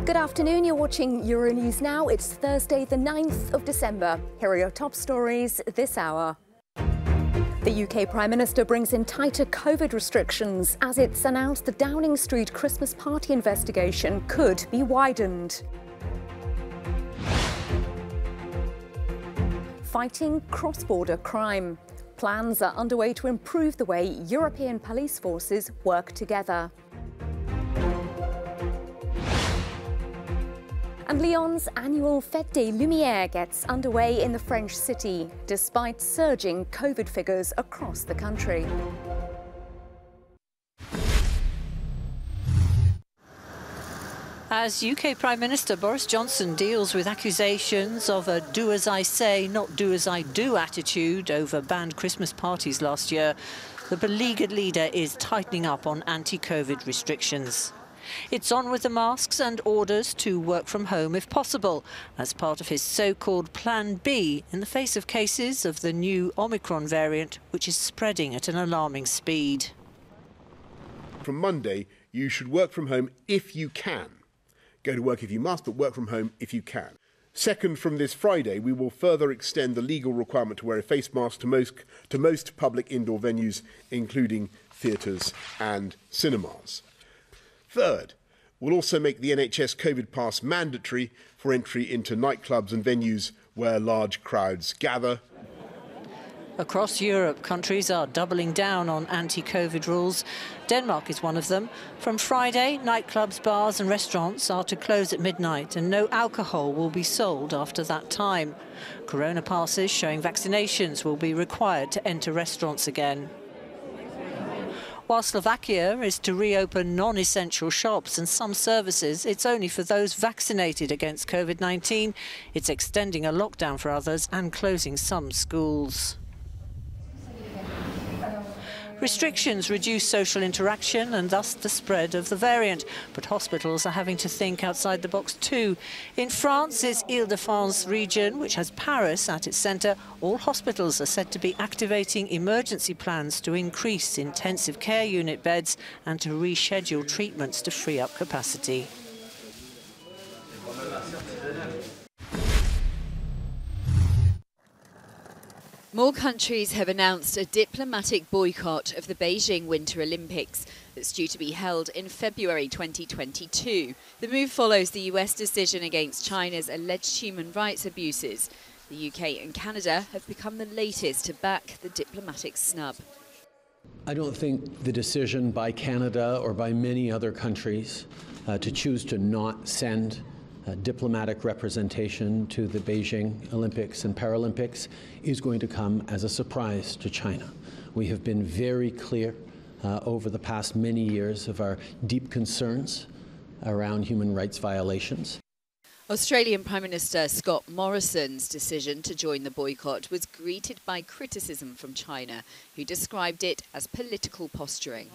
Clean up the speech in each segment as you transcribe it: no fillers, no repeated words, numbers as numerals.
Good afternoon, you're watching Euronews now. It's Thursday the 9th of December. Here are your top stories this hour. The UK Prime Minister brings in tighter COVID restrictions as it's announced the Downing Street Christmas party investigation could be widened. Fighting cross-border crime. Plans are underway to improve the way European police forces work together. And Lyon's annual Fête des Lumières gets underway in the French city, despite surging COVID figures across the country. As UK Prime Minister Boris Johnson deals with accusations of a do-as-I-say, not do-as-I-do attitude over banned Christmas parties last year, the beleaguered leader is tightening up on anti-COVID restrictions. It's on with the masks and orders to work from home if possible, as part of his so-called Plan B in the face of cases of the new Omicron variant, which is spreading at an alarming speed. From Monday, you should work from home if you can. Go to work if you must, but work from home if you can. Second, from this Friday, we will further extend the legal requirement to wear a face mask to most public indoor venues, including theatres and cinemas. Third, we'll also make the NHS COVID pass mandatory for entry into nightclubs and venues where large crowds gather. Across Europe, countries are doubling down on anti-COVID rules. Denmark is one of them. From Friday, nightclubs, bars and restaurants are to close at midnight and no alcohol will be sold after that time. Corona passes showing vaccinations will be required to enter restaurants again. While Slovakia is to reopen non-essential shops and some services, it's only for those vaccinated against COVID-19. It's extending a lockdown for others and closing some schools. Restrictions reduce social interaction and thus the spread of the variant. But hospitals are having to think outside the box too. In France's Île-de-France region, which has Paris at its centre, all hospitals are said to be activating emergency plans to increase intensive care unit beds and to reschedule treatments to free up capacity. More countries have announced a diplomatic boycott of the Beijing Winter Olympics that's due to be held in February 2022. The move follows the US decision against China's alleged human rights abuses. The UK and Canada have become the latest to back the diplomatic snub. I don't think the decision by Canada or by many other countries to choose to not send diplomatic representation to the Beijing Olympics and Paralympics is going to come as a surprise to China. We have been very clear over the past many years of our deep concerns around human rights violations. Australian Prime Minister Scott Morrison's decision to join the boycott was greeted by criticism from China, who described it as political posturing.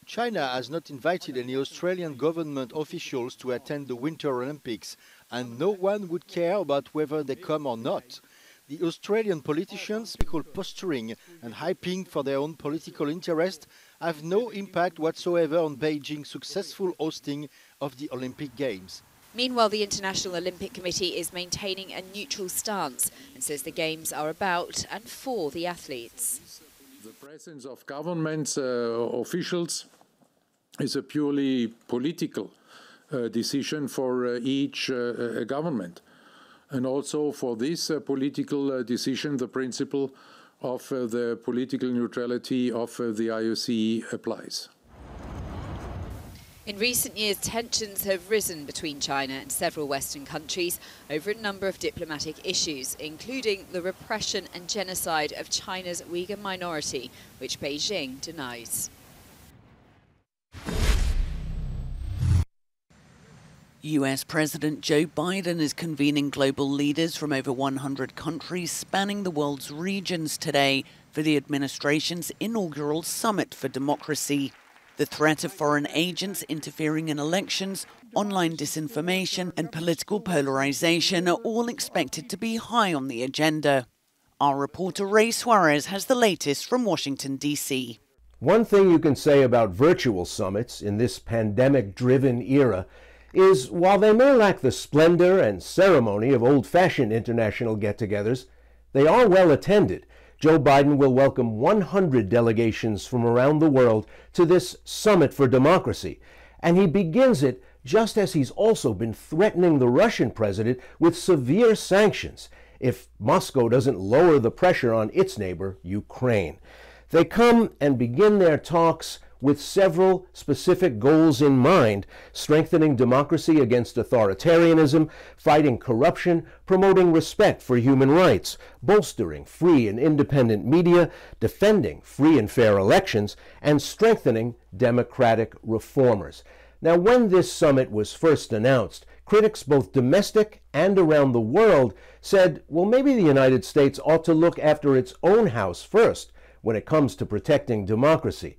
China has not invited any Australian government officials to attend the Winter Olympics, and no one would care about whether they come or not. The Australian politicians, called posturing and hyping for their own political interest, have no impact whatsoever on Beijing's successful hosting of the Olympic Games. Meanwhile, the International Olympic Committee is maintaining a neutral stance and says the Games are about and for the athletes. The presence of governments, officials, is a purely political decision for each government. And also for this political decision, the principle of the political neutrality of the IOC applies. In recent years, tensions have risen between China and several Western countries over a number of diplomatic issues, including the repression and genocide of China's Uyghur minority, which Beijing denies. US President Joe Biden is convening global leaders from over 100 countries spanning the world's regions today for the administration's inaugural Summit for Democracy. The threat of foreign agents interfering in elections, online disinformation and political polarization are all expected to be high on the agenda. Our reporter Ray Suarez has the latest from Washington, D.C. One thing you can say about virtual summits in this pandemic-driven era is while they may lack the splendor and ceremony of old-fashioned international get-togethers, they are well attended. Joe Biden will welcome 100 delegations from around the world to this Summit for Democracy, and he begins it just as he's also been threatening the Russian president with severe sanctions if Moscow doesn't lower the pressure on its neighbor, Ukraine. They come and begin their talks with several specific goals in mind: strengthening democracy against authoritarianism, fighting corruption, promoting respect for human rights, bolstering free and independent media, defending free and fair elections, and strengthening democratic reformers. Now, when this summit was first announced, critics both domestic and around the world said, well, maybe the United States ought to look after its own house first when it comes to protecting democracy.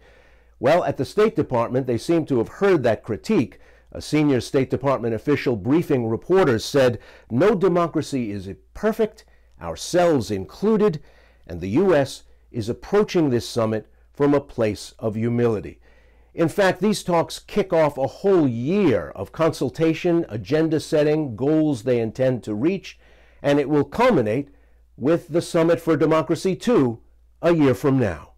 Well, at the State Department, they seem to have heard that critique. A senior State Department official briefing reporters said, no democracy is perfect, ourselves included, and the U.S. is approaching this summit from a place of humility. In fact, these talks kick off a whole year of consultation, agenda setting, goals they intend to reach, and it will culminate with the Summit for Democracy 2 a year from now.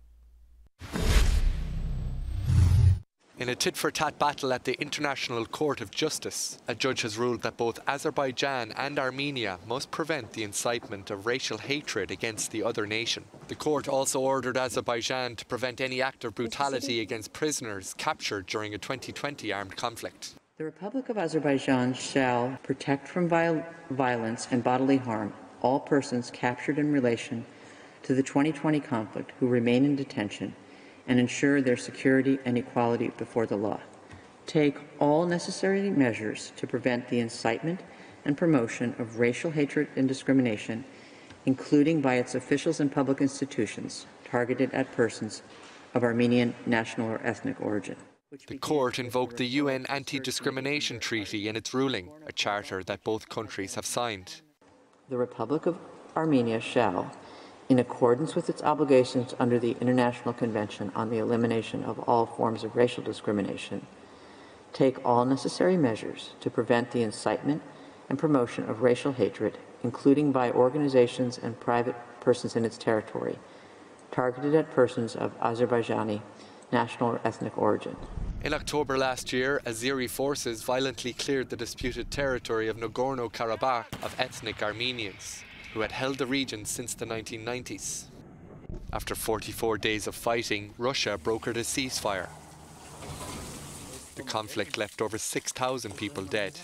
In a tit-for-tat battle at the International Court of Justice, a judge has ruled that both Azerbaijan and Armenia must prevent the incitement of racial hatred against the other nation. The court also ordered Azerbaijan to prevent any act of brutality against prisoners captured during a 2020 armed conflict. The Republic of Azerbaijan shall protect from violence and bodily harm all persons captured in relation to the 2020 conflict who remain in detention, and ensure their security and equality before the law. Take all necessary measures to prevent the incitement and promotion of racial hatred and discrimination, including by its officials and public institutions targeted at persons of Armenian national or ethnic origin. The court invoked the UN Anti-Discrimination Treaty in its ruling, a charter that both countries have signed. The Republic of Armenia shall, in accordance with its obligations under the International Convention on the Elimination of All Forms of Racial Discrimination, take all necessary measures to prevent the incitement and promotion of racial hatred, including by organizations and private persons in its territory, targeted at persons of Azerbaijani national or ethnic origin. In October last year, Azeri forces violently cleared the disputed territory of Nagorno-Karabakh of ethnic Armenians, who had held the region since the 1990s. After 44 days of fighting, Russia brokered a ceasefire. The conflict left over 6,000 people dead.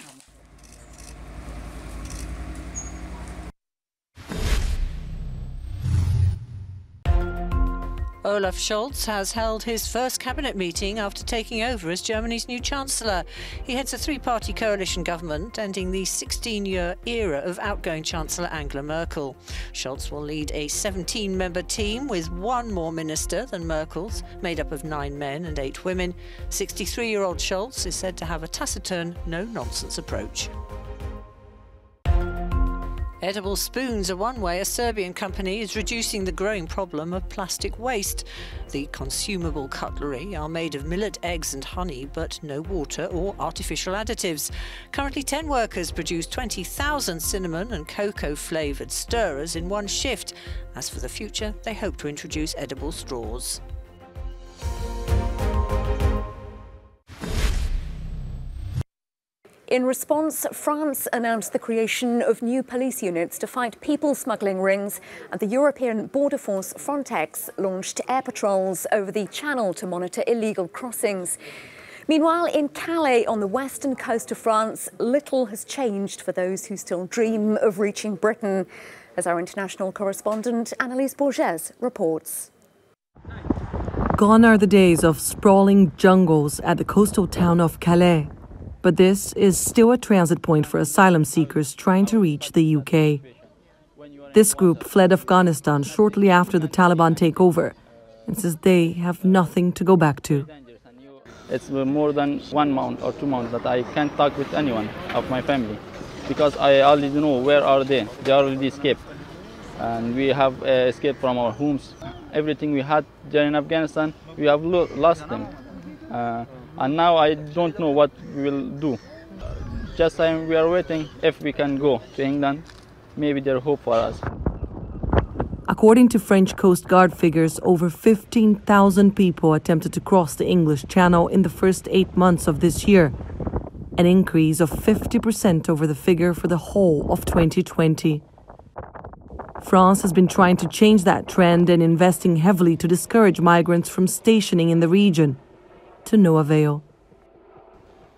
Olaf Scholz has held his first cabinet meeting after taking over as Germany's new chancellor. He heads a three-party coalition government, ending the 16-year era of outgoing Chancellor Angela Merkel. Scholz will lead a 17-member team with one more minister than Merkel's, made up of 9 men and 8 women. 63-year-old Scholz is said to have a taciturn, no-nonsense approach. Edible spoons are one way a Serbian company is reducing the growing problem of plastic waste. The consumable cutlery are made of millet, eggs and honey, but no water or artificial additives. Currently 10 workers produce 20,000 cinnamon and cocoa flavoured stirrers in one shift. As for the future, they hope to introduce edible straws. In response, France announced the creation of new police units to fight people smuggling rings, and the European border force Frontex launched air patrols over the Channel to monitor illegal crossings. Meanwhile, in Calais, on the western coast of France, little has changed for those who still dream of reaching Britain, as our international correspondent Annalise Bourges reports. Gone are the days of sprawling jungles at the coastal town of Calais. But this is still a transit point for asylum seekers trying to reach the UK. This group fled Afghanistan shortly after the Taliban takeover and says they have nothing to go back to. It's more than 1 month or 2 months that I can't talk with anyone of my family because I already know where are they. They already escaped. And we have escaped from our homes. Everything we had there in Afghanistan, we have lost them. And now I don't know what we will do. Just we are waiting if we can go to England. Maybe there's hope for us. According to French Coast Guard figures, over 15,000 people attempted to cross the English Channel in the first 8 months of this year, an increase of 50% over the figure for the whole of 2020. France has been trying to change that trend and investing heavily to discourage migrants from stationing in the region, to no avail.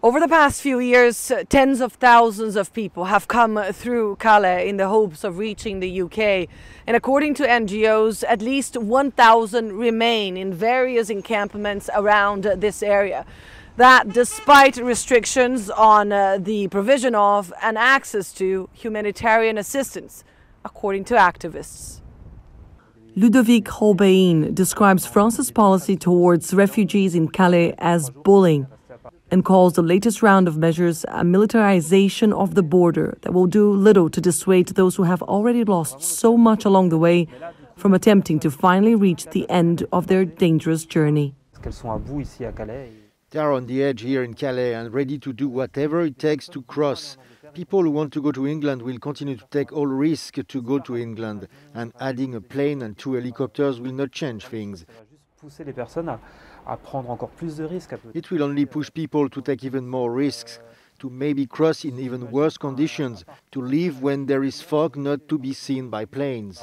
Over the past few years, tens of thousands of people have come through Calais in the hopes of reaching the UK. And according to NGOs, at least 1,000 remain in various encampments around this area. That despite restrictions on the provision of and access to humanitarian assistance, according to activists. Ludovic Holbein describes France's policy towards refugees in Calais as bullying, and calls the latest round of measures a militarization of the border that will do little to dissuade those who have already lost so much along the way from attempting to finally reach the end of their dangerous journey. They are on the edge here in Calais and ready to do whatever it takes to cross. People who want to go to England will continue to take all risk to go to England, and adding a plane and 2 helicopters will not change things. It will only push people to take even more risks, to maybe cross in even worse conditions, to leave when there is fog not to be seen by planes.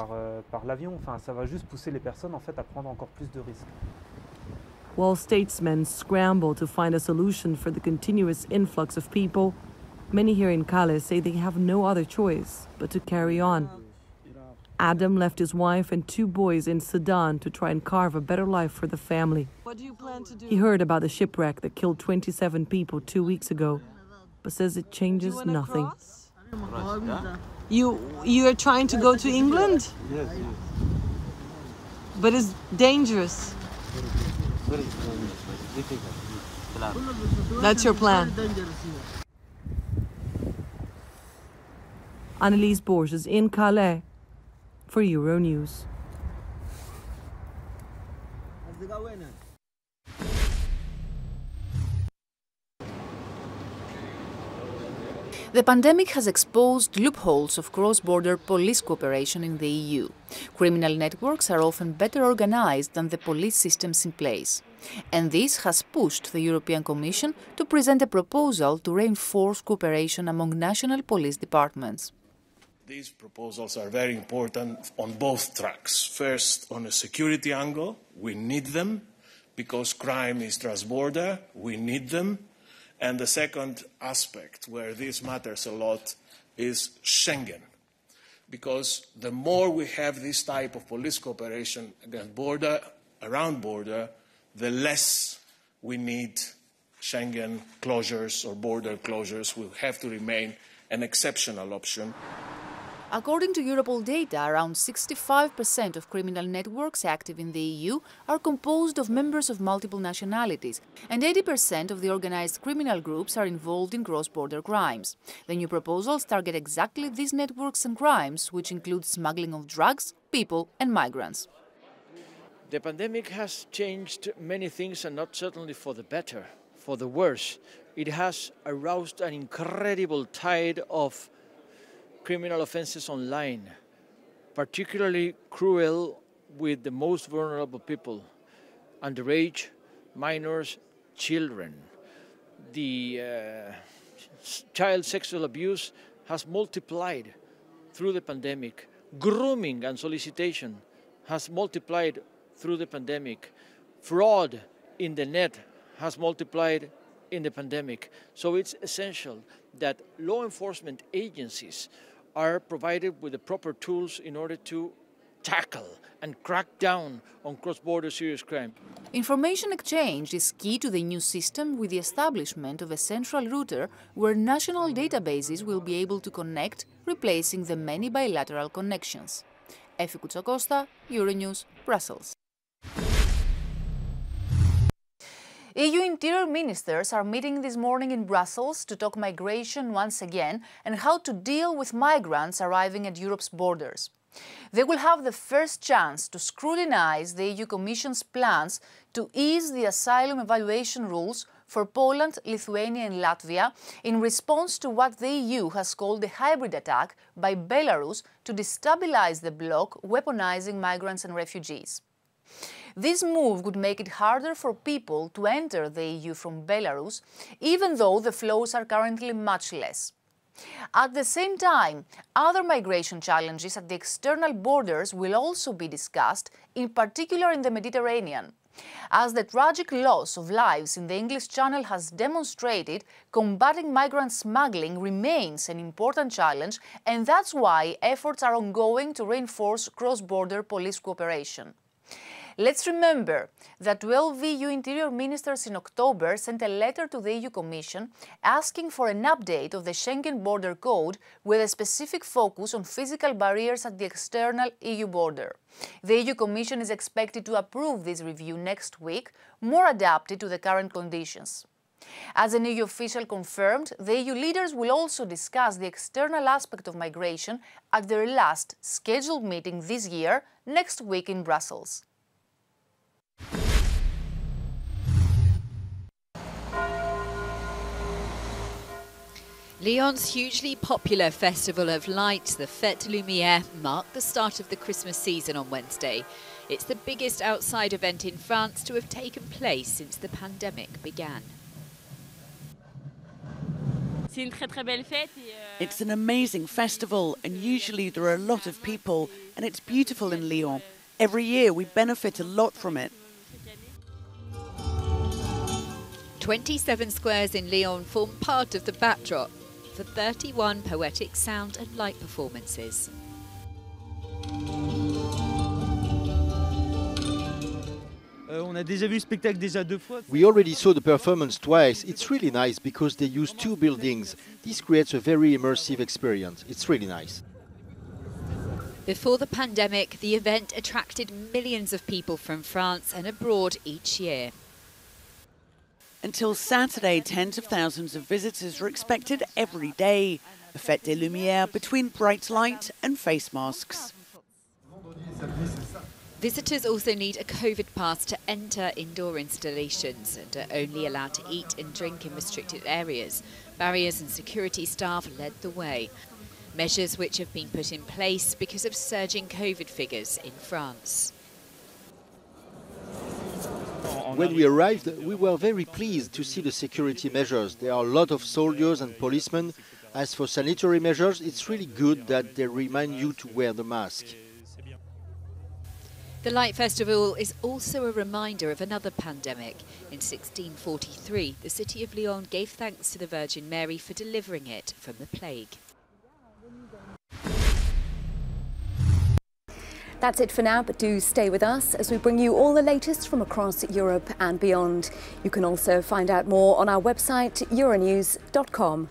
While statesmen scramble to find a solution for the continuous influx of people, many here in Calais say they have no other choice but to carry on. Adam left his wife and 2 boys in Sudan to try and carve a better life for the family. What do you plan to do? He heard about the shipwreck that killed 27 people 2 weeks ago, but says it changes nothing. You are trying to go to England? Yes. But it's dangerous. That's your plan. Annelise Borges in Calais for Euronews. The pandemic has exposed loopholes of cross-border police cooperation in the EU. Criminal networks are often better organized than the police systems in place. And this has pushed the European Commission to present a proposal to reinforce cooperation among national police departments. These proposals are very important on both tracks. First, on a security angle, we need them because crime is cross-border, we need them. And the second aspect where this matters a lot is Schengen. Because the more we have this type of police cooperation against border, around border, the less we need Schengen closures or border closures will have to remain an exceptional option. According to Europol data, around 65% of criminal networks active in the EU are composed of members of multiple nationalities, and 80% of the organized criminal groups are involved in cross-border crimes. The new proposals target exactly these networks and crimes, which include smuggling of drugs, people and migrants. The pandemic has changed many things, and not certainly for the better, for the worse. It has aroused an incredible tide of criminal offenses online, particularly cruel with the most vulnerable people, underage, minors, children. The child sexual abuse has multiplied through the pandemic. Grooming and solicitation has multiplied through the pandemic. Fraud in the net has multiplied in the pandemic. So it's essential that law enforcement agencies are provided with the proper tools in order to tackle and crack down on cross-border serious crime. Information exchange is key to the new system, with the establishment of a central router where national databases will be able to connect, replacing the many bilateral connections. Efi Koutsakosta, Euronews, Brussels. EU interior ministers are meeting this morning in Brussels to talk migration once again and how to deal with migrants arriving at Europe's borders. They will have the first chance to scrutinize the EU Commission's plans to ease the asylum evaluation rules for Poland, Lithuania and Latvia in response to what the EU has called a hybrid attack by Belarus to destabilize the bloc, weaponizing migrants and refugees. This move would make it harder for people to enter the EU from Belarus, even though the flows are currently much less. At the same time, other migration challenges at the external borders will also be discussed, in particular in the Mediterranean. As the tragic loss of lives in the English Channel has demonstrated, combating migrant smuggling remains an important challenge, and that's why efforts are ongoing to reinforce cross-border police cooperation. Let's remember that 12 EU interior ministers in October sent a letter to the EU Commission asking for an update of the Schengen Border Code with a specific focus on physical barriers at the external EU border. The EU Commission is expected to approve this review next week, more adapted to the current conditions. As an EU official confirmed, the EU leaders will also discuss the external aspect of migration at their last scheduled meeting this year, next week in Brussels. Lyon's hugely popular Festival of Lights, the Fête des Lumières, marked the start of the Christmas season on Wednesday. It's the biggest outside event in France to have taken place since the pandemic began. It's an amazing festival, and usually there are a lot of people, and it's beautiful in Lyon. Every year we benefit a lot from it. 27 squares in Lyon form part of the backdrop for 31 poetic sound and light performances. We already saw the performance twice. It's really nice because they use two buildings. This creates a very immersive experience. It's really nice. Before the pandemic, the event attracted millions of people from France and abroad each year. Until Saturday, tens of thousands of visitors are expected every day. A Fête des Lumières between bright light and face masks. Visitors also need a COVID pass to enter indoor installations and are only allowed to eat and drink in restricted areas. Barriers and security staff led the way. Measures which have been put in place because of surging COVID figures in France. When we arrived, we were very pleased to see the security measures. There are a lot of soldiers and policemen. As for sanitary measures, it's really good that they remind you to wear the mask. The Light Festival is also a reminder of another pandemic. In 1643, the city of Lyon gave thanks to the Virgin Mary for delivering it from the plague. That's it for now, but do stay with us as we bring you all the latest from across Europe and beyond. You can also find out more on our website, euronews.com.